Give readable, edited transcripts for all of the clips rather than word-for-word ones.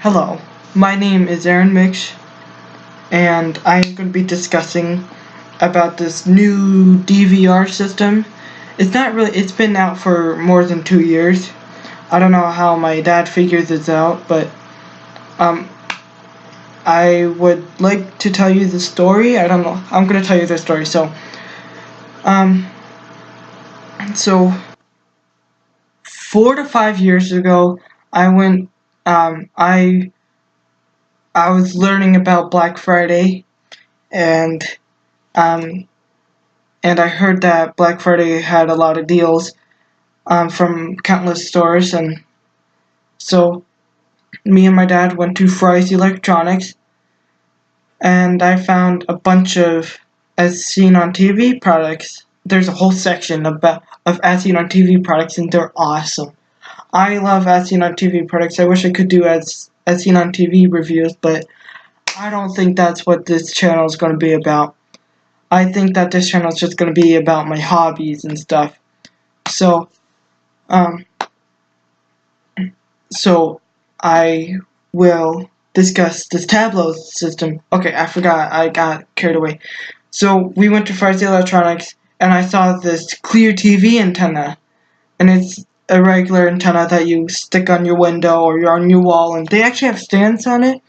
Hello, my name is Aaron Mix, and I'm going to be discussing about this new DVR system. It's been out for more than 2 years. I don't know how my dad figures this out, but um, I would like to tell you the story. I don't know. I'm going to tell you the story. Um, so 4 to 5 years ago, I went, I was learning about Black Friday, and um, and I heard that Black Friday had a lot of deals from countless stores, and so me and my dad went to Fry's Electronics, and I found a bunch of As Seen on TV products. There's a whole section of As Seen on TV products, and they're awesome. I love As Seen on TV products. I wish I could do As Seen on TV reviews, but I don't think that's what this channel is going to be about. I think that this channel is just going to be about my hobbies and stuff. So, um, so I will discuss this tablo system. Okay, I forgot. I got carried away. So we went to Fry's Electronics, and I saw this clear TV antenna, and it's a regular antenna that you stick on your window or on your wall, and they actually have stands on it.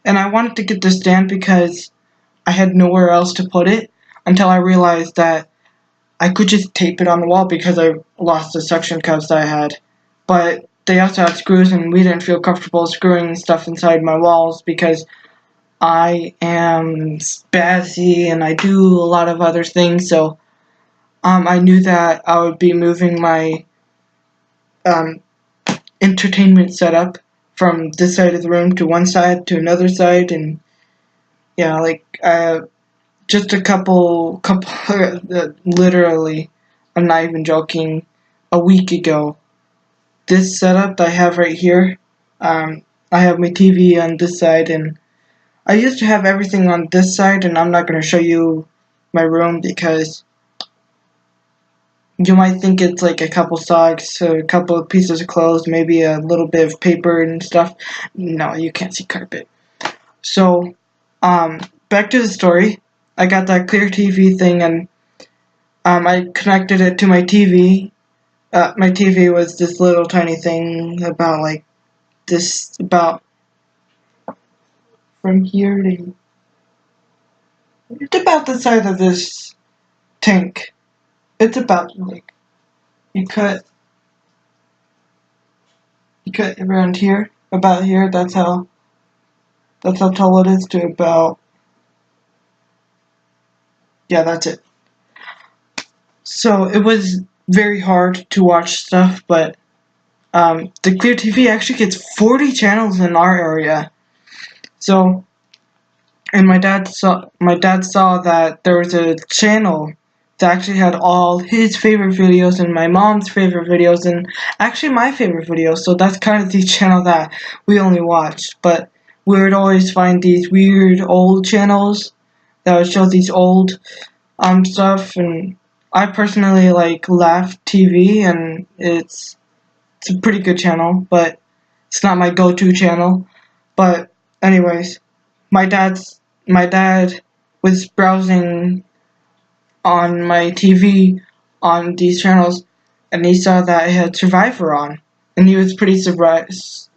And I wanted to get the stand because I had nowhere else to put it until I realized that I could just tape it on the wall because I lost the suction cups that I had. But they also had screws, and we didn't feel comfortable screwing stuff inside my walls because I am spazzy and I do a lot of other things. So I knew that I would be moving my um, entertainment setup from this side of the room to one side to another side, and yeah, just a couple, literally, I'm not even joking, a week ago, this setup that I have right here, I have my TV on this side, and I used to have everything on this side, and I'm not going to show you my room because you might think it's like a couple socks, a couple of pieces of clothes, maybe a little bit of paper and stuff. No, you can't see carpet. So, back to the story. I got that clear TV thing, and I connected it to my TV. My TV was this little tiny thing about like this, about from here to, it's about the size of this tank. It's about like, you cut around here, about here, that's how tall it is, to about, yeah, that's it. So it was very hard to watch stuff, but the Clear TV actually gets 40 channels in our area. So, and my dad saw that there was a channel that actually had all his favorite videos and my mom's favorite videos and actually my favorite videos. So that's kind of the channel that we only watched. But we would always find these weird old channels that would show these old stuff, and I personally like Laugh TV, and it's a pretty good channel, but it's not my go-to channel. But anyways, my dad was browsing on my TV on these channels, and he saw that it had Survivor on, and he was pretty surprised.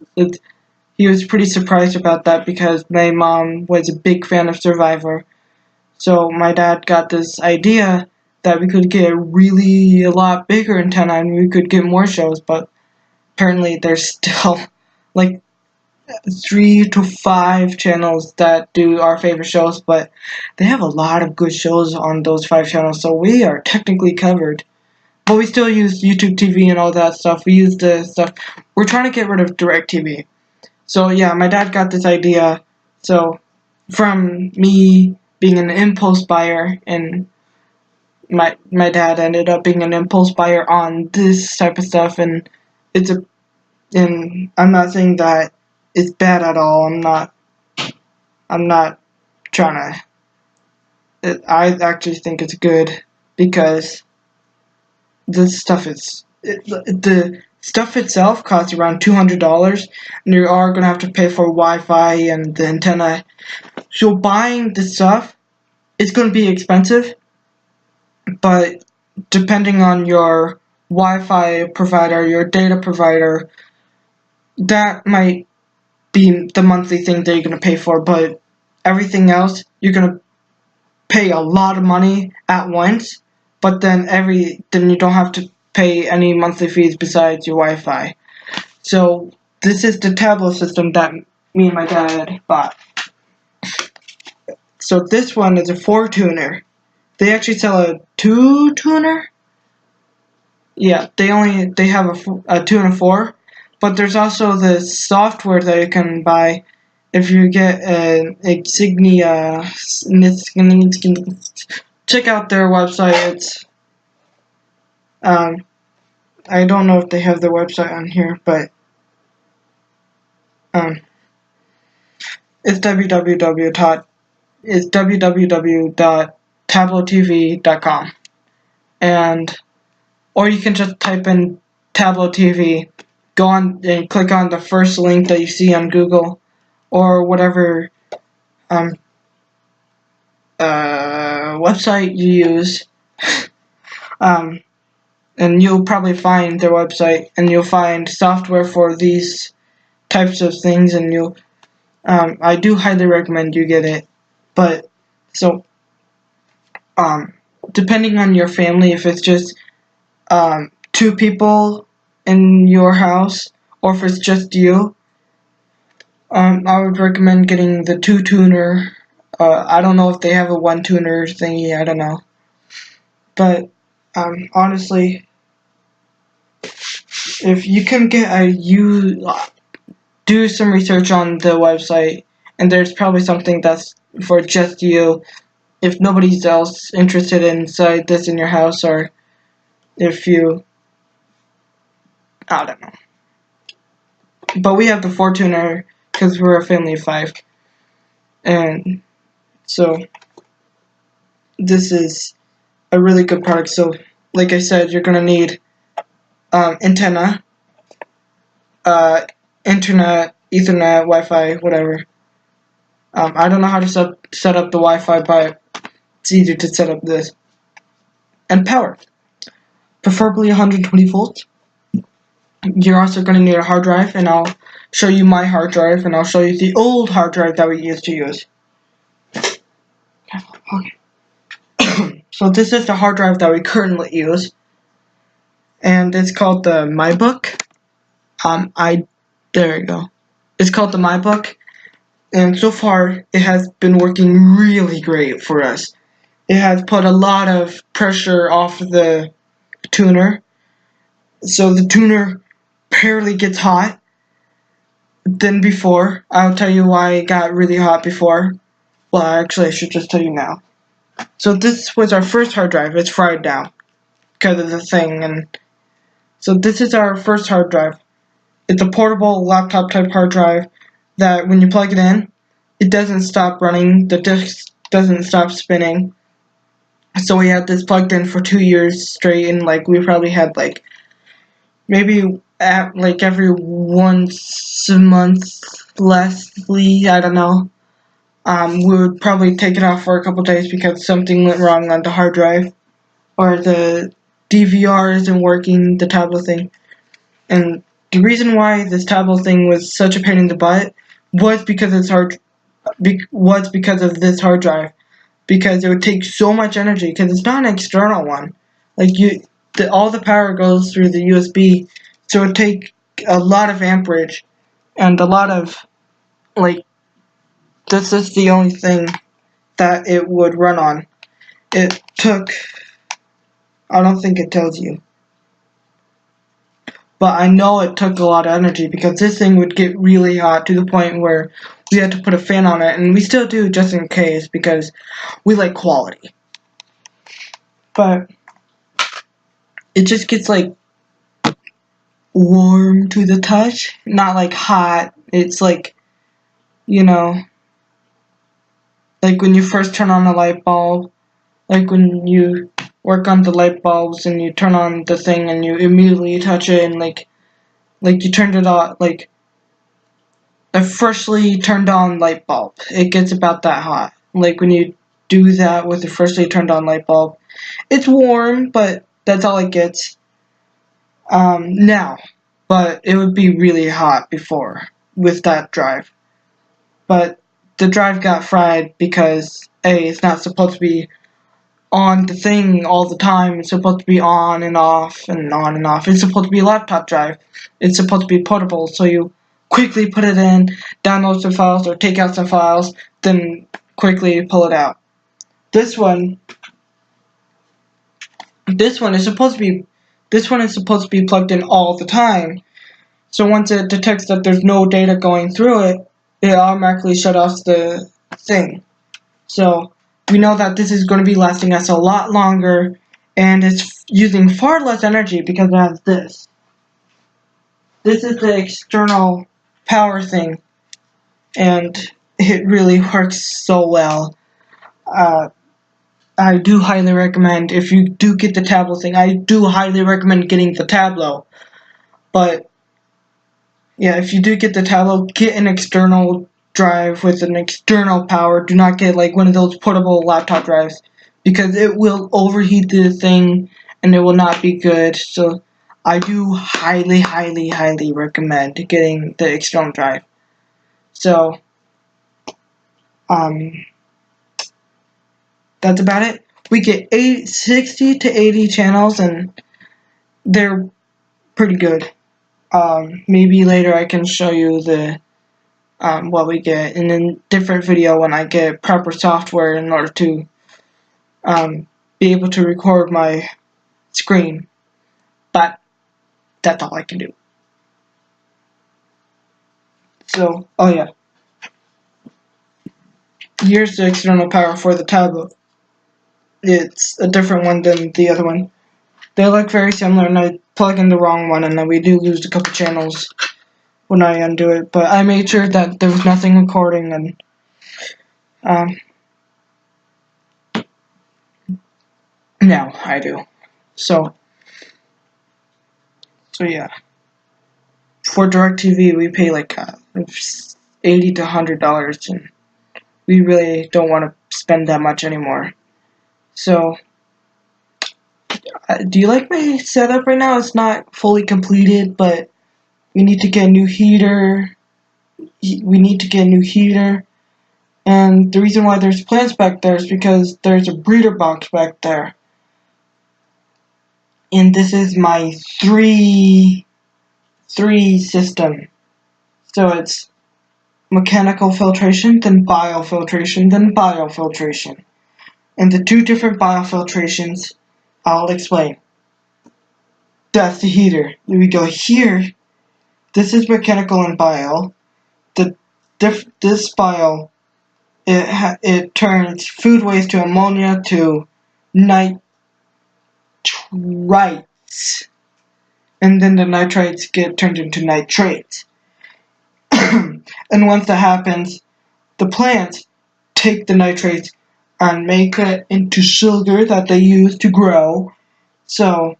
He was pretty surprised about that because my mom was a big fan of Survivor. So my dad got this idea that we could get a lot bigger antenna and we could get more shows, but apparently there's still like 3 to 5 channels that do our favorite shows, but they have a lot of good shows on those 5 channels, so we are technically covered. But we still use YouTube TV and all that stuff. We use the stuff. We're trying to get rid of DirecTV. So yeah, my dad got this idea. So from me being an impulse buyer, and my dad ended up being an impulse buyer on this type of stuff, and and I'm not saying that it's bad at all. I'm not trying to. I actually think it's good because this stuff is the stuff itself costs around $200, and you are going to have to pay for Wi-Fi and the antenna. So buying the stuff is going to be expensive, but depending on your Wi-Fi provider, your data provider, that might be the monthly thing that you're going to pay for, but everything else, you're going to pay a lot of money at once, but then you don't have to pay any monthly fees besides your Wi-Fi. So this is the tablo system that me and my dad bought. So this one is a 4-tuner. They actually sell a 2-tuner. Yeah, they have a 2 and a 4, but there's also the software that you can buy if you get an Insignia. Check out their website. It's I don't know if they have their website on here, but it's www.tablotv.com, or you can just type in Tablo TV, go on and click on the first link that you see on Google or whatever website you use, and you'll probably find their website, and you'll find software for these types of things, and I do highly recommend you get it. But so depending on your family, if it's just 2 people in your house, or if it's just you, I would recommend getting the 2-tuner. I don't know if they have a 1-tuner thingy, I don't know. But honestly, if you can do some research on the website, and there's probably something that's for just you, if nobody's else interested inside this in your house, or if you, I don't know. But we have the 4-tuner because we're a family of 5, and so this is a really good product. So like I said, you're gonna need antenna, internet, Ethernet, Wi-Fi, whatever. I don't know how to set up the Wi-Fi, but it's easy to set up this. And power, preferably 120 volts. You're also going to need a hard drive, and I'll show you my hard drive, and I'll show you the old hard drive that we used to use. Okay. So this is the hard drive that we currently use, and it's called the MyBook. There you go. It's called the MyBook, and so far it has been working really great for us. It has put a lot of pressure off the tuner, so the tuner barely gets hot than before. I'll tell you why it got really hot before. Well, actually, I should just tell you now. So this was our first hard drive. It's fried now because of the thing, and so this is our first hard drive. It's a portable laptop type hard drive that when you plug it in, it doesn't stop running. The disk doesn't stop spinning. So we had this plugged in for 2 years straight, and we probably had maybe at every once a month, lessly, I don't know. We would probably take it off for a couple days because something went wrong on the hard drive, or the DVR isn't working, the tablet thing. And the reason why this tablet thing was such a pain in the butt was because of this hard drive, because it would take so much energy, because it's not an external one. All the power goes through the USB, so it would take a lot of amperage, and a lot of, this is the only thing that it would run on. It took, I don't think it tells you, but I know it took a lot of energy, because this thing would get really hot to the point where we had to put a fan on it, and we still do just in case, because we like quality. But it just gets warm to the touch, not hot. It's when you first turn on a light bulb, when you work on the light bulbs and you turn on the thing and you immediately touch it, and Like you turned it on, like a freshly turned on light bulb. It gets about that hot. Like when you do that with a freshly turned on light bulb, it's warm, but that's all it gets. Now, but it would be really hot before with that drive. But the drive got fried because A, it's not supposed to be on the thing all the time. It's supposed to be on and off and on and off. It's supposed to be a laptop drive. It's supposed to be portable, so you quickly put it in, download some files or take out some files, then quickly pull it out. This one is supposed to be plugged in all the time. So once it detects that there's no data going through it, it automatically shut off the thing. So we know that this is going to be lasting us a lot longer, and it's using far less energy because it has this. This is the external power thing, and it really works so well. I do highly recommend, if you do get the tablo thing, I do highly recommend getting the tablo. But yeah, if you do get the tablo, get an external drive with an external power. Do not get like one of those portable laptop drives, because it will overheat the thing and it will not be good. So I do highly, highly, highly recommend getting the external drive. So that's about it. We get 60 to 80 channels, and they're pretty good. Maybe later I can show you the what we get in a different video when I get proper software in order to be able to record my screen. But that's all I can do. So, oh yeah. Here's the external power for the tablet. It's a different one than the other one. They look very similar, and I plug in the wrong one, and then we do lose a couple channels when I undo it. But I made sure that there was nothing recording, and now I do. So yeah. For DirecTV, we pay like $80 to $100, and we really don't want to spend that much anymore. So, do you like my setup right now? It's not fully completed, but we need to get a new heater. And the reason why there's plants back there is because there's a breeder box back there. And this is my three system. So it's mechanical filtration, then biofiltration, then biofiltration. And the two different biofiltrations, I'll explain. That's the heater. Then we go here. This is mechanical and bio. This bio, it turns food waste to ammonia to nitrites, and then the nitrites get turned into nitrates. And once that happens, the plants take the nitrates and make it into sugar that they use to grow. So,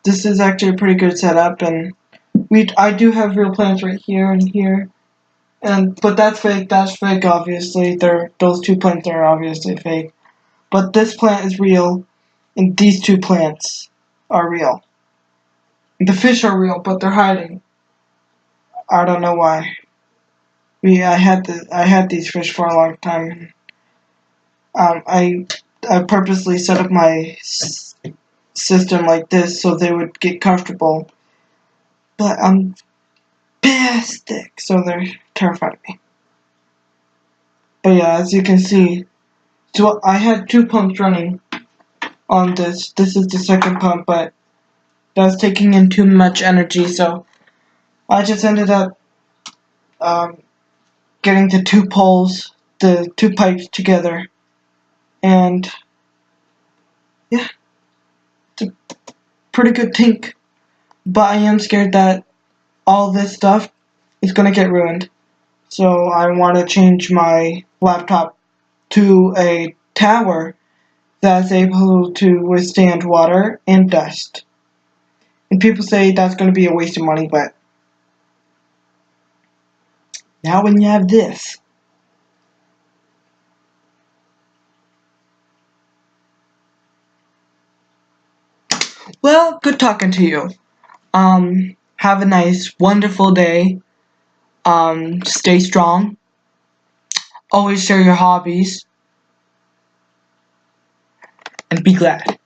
this is actually a pretty good setup, and I do have real plants right here and here, but that's fake. That's fake, obviously. Those two plants are obviously fake, but this plant is real, and these two plants are real. The fish are real, but they're hiding. I don't know why. I had these fish for a long time. I purposely set up my system like this so they would get comfortable, but I'm spastic, so they're terrified of me. But yeah, as you can see, so I had two pumps running on this. This is the second pump, but that's taking in too much energy, so I just ended up getting the two poles, the two pipes together, and yeah, it's a pretty good tank. But I am scared that all this stuff is gonna get ruined, so I want to change my laptop to a tower that's able to withstand water and dust. And people say that's going to be a waste of money, but now when you have this, well, good talking to you. Have a nice, wonderful day. Stay strong. Always share your hobbies. And be glad.